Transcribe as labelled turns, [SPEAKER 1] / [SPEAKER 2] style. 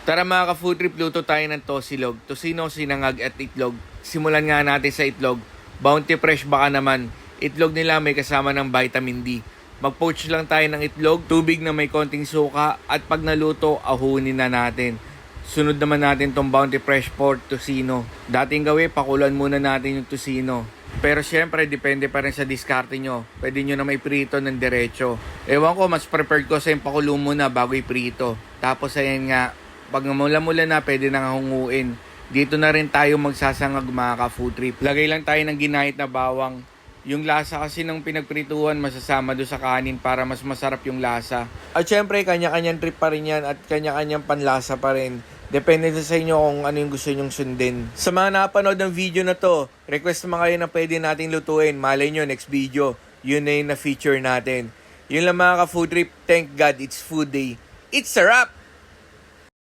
[SPEAKER 1] Tara mga ka-food trip, luto tayo ng tosilog, tosino, sinangag at itlog. Simulan nga natin sa itlog. Bounty Fresh baka naman. Itlog nila may kasama ng vitamin D. Mag-poach lang tayo ng itlog, tubig na may konting suka, at pag naluto, ahunin na natin. Sunod naman natin tong Bounty Fresh Pork Tosino. Dating gawin, pakulan muna natin yung tosino. Pero syempre, depende pa rin sa diskarte nyo. Pwede nyo na may prito ng diretso. Ewan ko, mas prepared ko sa yung pakulo muna bago iprito. Tapos ayan nga, pag mula-mula na, pwede na hunguin. Dito na rin tayo magsasangag mga ka-food trip. Lagay lang tayo ng ginahit na bawang. Yung lasa kasi ng pinagprituhan masasama doon sa kanin para mas masarap yung lasa. At syempre, kanya-kanyang trip pa rin yan at kanya-kanyang panlasa pa rin. Depende sa inyo kung ano yung gusto nyong sundin. Sa mga napanood ng video na to, request naman kayo na pwede natin lutuin. Malay nyo, next video, yun na yung na-feature natin. Yun lang mga ka-food trip. Thank God, it's food day. It's a wrap!